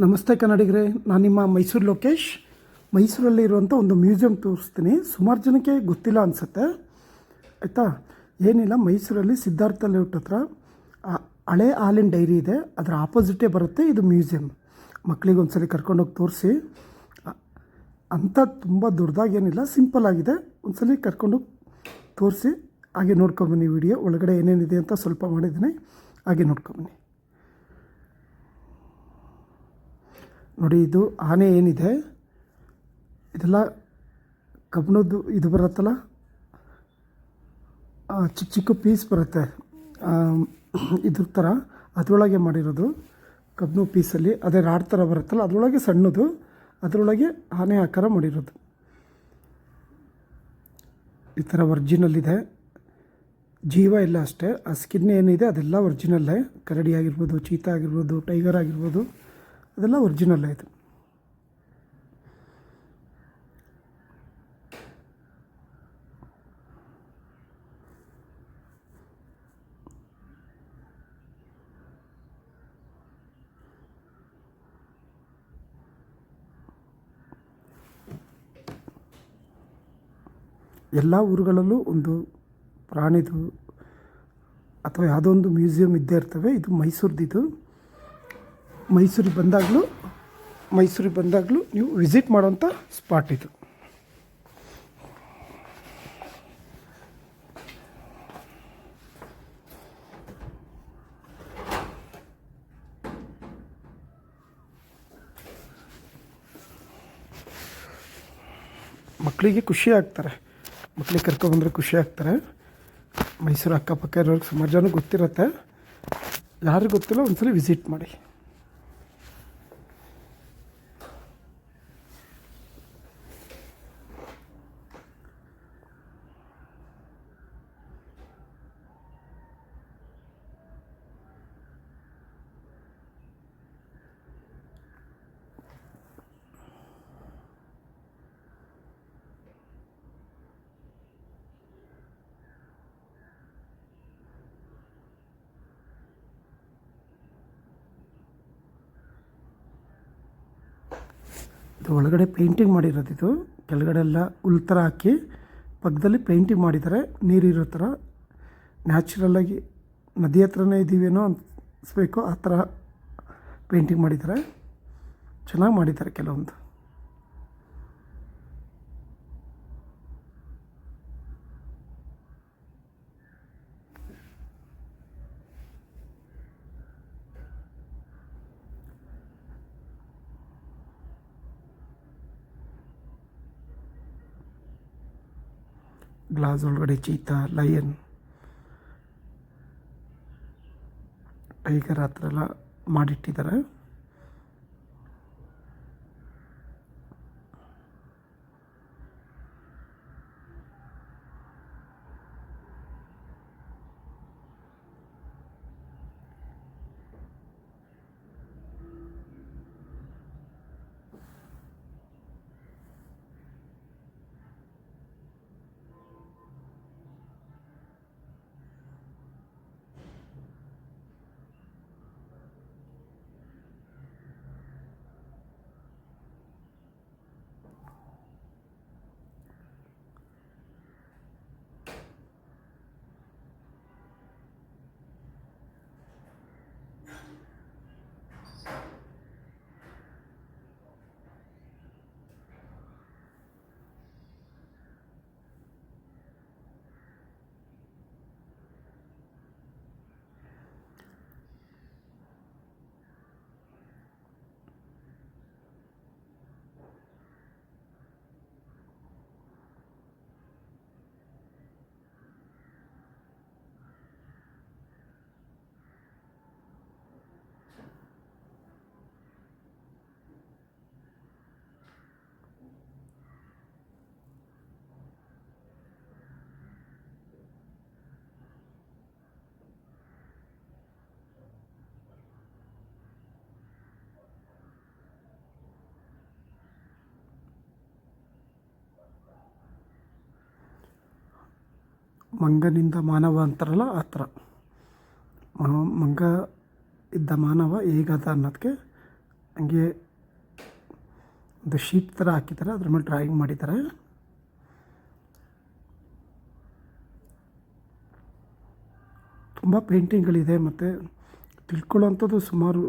ನಮಸ್ತೆ ಕನ್ನಡಿಗರೇ, ನಾನು ನಿಮ್ಮ ಮೈಸೂರು ಲೋಕೇಶ್. ಮೈಸೂರಲ್ಲಿರುವಂಥ ಒಂದು ಮ್ಯೂಸಿಯಂ ತೋರಿಸ್ತೀನಿ. ಸುಮಾರು ಜನಕ್ಕೆ ಗೊತ್ತಿಲ್ಲ ಅನಿಸುತ್ತೆ, ಆಯಿತಾ. ಏನಿಲ್ಲ, ಮೈಸೂರಲ್ಲಿ ಸಿದ್ಧಾರ್ಥ ಲೇಔಟ್ ಹತ್ರ ಹಳೆ ಹಾಲಿನ ಡೈರಿ ಇದೆ, ಅದರ ಆಪೋಸಿಟೇ ಬರುತ್ತೆ ಇದು ಮ್ಯೂಸಿಯಂ. ಮಕ್ಕಳಿಗೆ ಒಂದ್ಸಲಿ ಕರ್ಕೊಂಡೋಗಿ ತೋರಿಸಿ. ಅಂಥ ತುಂಬ ದೊಡ್ಡದಾಗೇನಿಲ್ಲ, ಸಿಂಪಲ್ ಆಗಿದೆ. ಒಂದ್ಸಲಿ ಕರ್ಕೊಂಡೋಗಿ ತೋರಿಸಿ. ಹಾಗೆ ನೋಡ್ಕೊಂಬನ್ನಿ ವಿಡಿಯೋ ಒಳಗಡೆ ಏನೇನಿದೆ ಅಂತ ಸ್ವಲ್ಪ ಮಾಡಿದ್ದೀನಿ, ಹಾಗೆ ನೋಡ್ಕೊಂಬನ್ನಿ. ನೋಡಿ, ಇದು ಆನೆ ಏನಿದೆ, ಇದೆಲ್ಲ ಕಬ್ಬಿಣದ್ದು ಇದು ಬರುತ್ತಲ್ಲ, ಚಿಕ್ಕ ಚಿಕ್ಕ ಪೀಸ್ ಬರುತ್ತೆ ಇದ್ರ ಥರ, ಅದರೊಳಗೆ ಮಾಡಿರೋದು. ಕಬ್ಬಿಣ ಪೀಸಲ್ಲಿ ಅದೇ ರಾಡ್ ಥರ ಬರುತ್ತಲ್ಲ, ಅದರೊಳಗೆ ಸಣ್ಣದು, ಅದರೊಳಗೆ ಆನೆ ಆಕಾರ ಮಾಡಿರೋದು. ಈ ಥರ ಒರ್ಜಿನಲ್ ಇದೆ, ಜೀವ ಇಲ್ಲ ಅಷ್ಟೇ. ಆ ಸ್ಕಿನ್ ಏನಿದೆ ಅದೆಲ್ಲ ಒರ್ಜಿನಲ್ಲೇ. ಕರಡಿ ಆಗಿರ್ಬೋದು, ಚೀತಾ ಆಗಿರ್ಬೋದು, ಟೈಗರ್ ಆಗಿರ್ಬೋದು, ಅದೆಲ್ಲ ಒರಿಜಿನಲ್ಲೇ ಇದು. ಎಲ್ಲ ಊರುಗಳಲ್ಲೂ ಒಂದು ಪ್ರಾಣಿದು ಅಥವಾ ಯಾವುದೋ ಒಂದು ಮ್ಯೂಸಿಯಂ ಇದ್ದೇ ಇರ್ತವೆ. ಇದು ಮೈಸೂರ್ದಿದು. ಮೈಸೂರಿಗೆ ಬಂದಾಗಲೂ ನೀವು ವಿಸಿಟ್ ಮಾಡೋಂಥ ಸ್ಪಾಟ್ ಇದು. ಮಕ್ಕಳಿಗೆ ಖುಷಿ ಆಗ್ತಾರೆ, ಮಕ್ಕಳಿಗೆ ಕರ್ಕೊಬಂದರೆ ಖುಷಿ ಆಗ್ತಾರೆ. ಮೈಸೂರು ಅಕ್ಕಪಕ್ಕ ಇರೋರಿಗೆ ಸುಮಾರು ಜನ ಗೊತ್ತಿರುತ್ತೆ. ಯಾರಿಗೆ ಗೊತ್ತಿಲ್ಲ ಒಂದ್ಸಲ ವಿಸಿಟ್ ಮಾಡಿ. ಇದು ಒಳಗಡೆ ಪೇಂಟಿಂಗ್ ಮಾಡಿರೋದು. ಇದು ಕೆಳಗಡೆ ಎಲ್ಲ ಹುಲ್ ಥರ ಹಾಕಿ ಪಕ್ಕದಲ್ಲಿ ಪೇಂಟಿಂಗ್ ಮಾಡಿದ್ದಾರೆ. ನೀರಿರೋ ಥರ ನ್ಯಾಚುರಲ್ಲಾಗಿ ನದಿ ಹತ್ರನೇ ಇದ್ದೀವೇನೋ ಅನಿಸ್ಬೇಕು, ಆ ಥರ ಪೇಂಟಿಂಗ್ ಮಾಡಿದ್ದಾರೆ. ಚೆನ್ನಾಗಿ ಮಾಡಿದ್ದಾರೆ ಕೆಲವೊಂದು. ಗ್ಲಾಸ್ ಒಳಗಡೆ ಚೀತಾ, ಲಯನ್, ಟೈಗರ್ ಆ ಥರ ಎಲ್ಲ ಮಾಡಿಟ್ಟಿದ್ದಾರೆ. ಮಂಗನಿಂದ ಮಾನವ ಅಂತಾರಲ್ಲ, ಆ ಥರ ಮಂಗ ಇದ್ದ ಮಾನವ ಹೇಗದ ಅನ್ನೋದಕ್ಕೆ ಹಂಗೆ ಒಂದು ಶೀಟ್ ಥರ ಹಾಕಿದ್ದಾರೆ, ಅದ್ರ ಮೇಲೆ ಡ್ರಾಯಿಂಗ್ ಮಾಡಿದ್ದಾರೆ. ತುಂಬ ಪೇಂಟಿಂಗ್ಗಳಿದೆ ಮತ್ತು ತಿಳ್ಕೊಳ್ಳೋವಂಥದ್ದು ಸುಮಾರು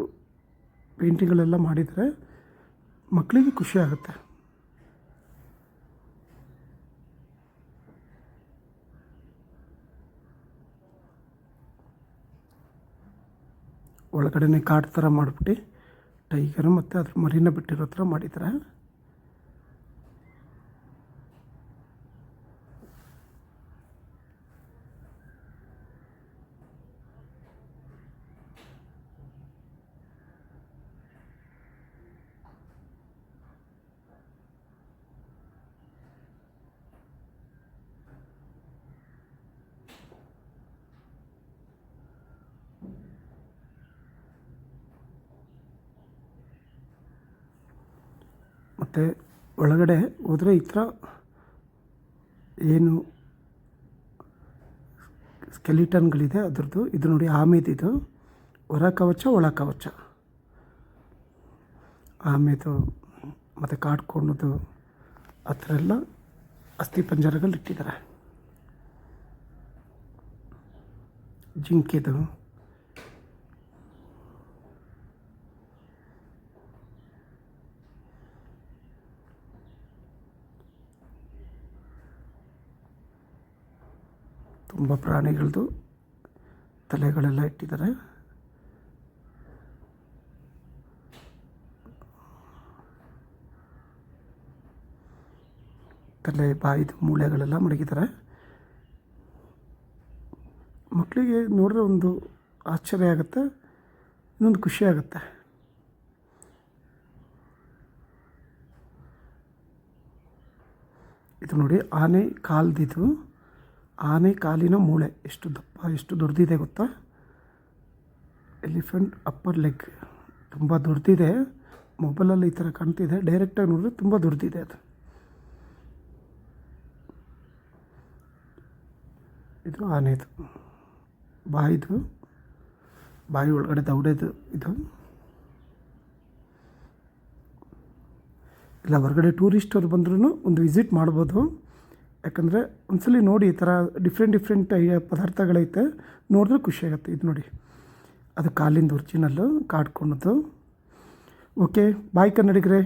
ಪೇಂಟಿಂಗ್ಗಳೆಲ್ಲ ಮಾಡಿದರೆ ಮಕ್ಕಳಿಗೆ ಖುಷಿ ಆಗುತ್ತೆ. ಒಳಗಡೆ ಕಾಡು ಥರ ಮಾಡಿಬಿಟ್ಟು ಟೈಗರು ಮತ್ತು ಅದ್ರ ಮರಿನ ಬಿಟ್ಟಿರೋ ಥರ ಮಾಡಿದ್ದಾರೆ. ಮತ್ತು ಒಳಗಡೆ ಹೋದರೆ ಈ ಥರ ಏನು ಸ್ಕೆಲಿಟನ್ಗಳಿದೆ ಅದ್ರದ್ದು. ಇದು ನೋಡಿ ಆಮೆದಿದು ಹೊರ ಕವಚ ಒಳ ಕವಚ. ಆಮೆದು ಮತ್ತು ಕಾಡ್ಕೊಂಡದು ಆ ಥರ ಎಲ್ಲ ಅಸ್ಥಿಪಂಜರಗಳು ಇಟ್ಟಿದ್ದಾರೆ. ಜಿಂಕೆದು ತುಂಬ ಪ್ರಾಣಿಗಳದ್ದು ತಲೆಗಳೆಲ್ಲ ಇಟ್ಟಿದ್ದಾರೆ. ತಲೆ ಬಾಯಿದು ಮೂಳೆಗಳೆಲ್ಲ ಮಡಗಿದ್ದಾರೆ. ಮಕ್ಕಳಿಗೆ ನೋಡಿದ್ರೆ ಒಂದು ಆಶ್ಚರ್ಯ ಆಗುತ್ತೆ, ಇನ್ನೊಂದು ಖುಷಿ ಆಗುತ್ತೆ. ಇದು ನೋಡಿ ಆನೆ ಕಾಲ್ದಿದು, ಆನೆ ಕಾಲಿನ ಮೂಳೆ ಎಷ್ಟು ದಪ್ಪ ಎಷ್ಟು ದೊಡ್ಡದಿದೆ ಗೊತ್ತಾ. ಎಲಿಫೆಂಟ್ ಅಪ್ಪರ್ ಲೆಗ್ ತುಂಬ ದೊಡ್ಡದಿದೆ. ಮೊಬೈಲಲ್ಲಿ ಈ ಥರ ಕಾಣ್ತಿದೆ, ಡೈರೆಕ್ಟಾಗಿ ನೋಡಿದ್ರೆ ತುಂಬ ದೊಡ್ಡದಿದೆ ಅದು. ಇದು ಆನೆದು ಬಾಯಿದು, ಬಾಯಿ ಒಳಗಡೆ ದವಡೆದು ಇದು. ಇಲ್ಲ ಹೊರಗಡೆ ಟೂರಿಸ್ಟವ್ರು ಬಂದ್ರೂ ಒಂದು ವಿಸಿಟ್ ಮಾಡ್ಬೋದು. ಯಾಕಂದರೆ ಒಂದ್ಸಲಿ ನೋಡಿ, ಈ ಥರ ಡಿಫ್ರೆಂಟ್ ಪದಾರ್ಥಗಳೈತೆ, ನೋಡಿದ್ರೆ ಖುಷಿಯಾಗುತ್ತೆ. ಇದು ನೋಡಿ ಅದು ಕಾಲಿಂದ ಒರಿಜಿನಲ್ಲು ಕಾಡ್ಕೊಳೋದು. ಓಕೆ, ಬಾಯ್ ಕನ್ನಡಿಗರೇ.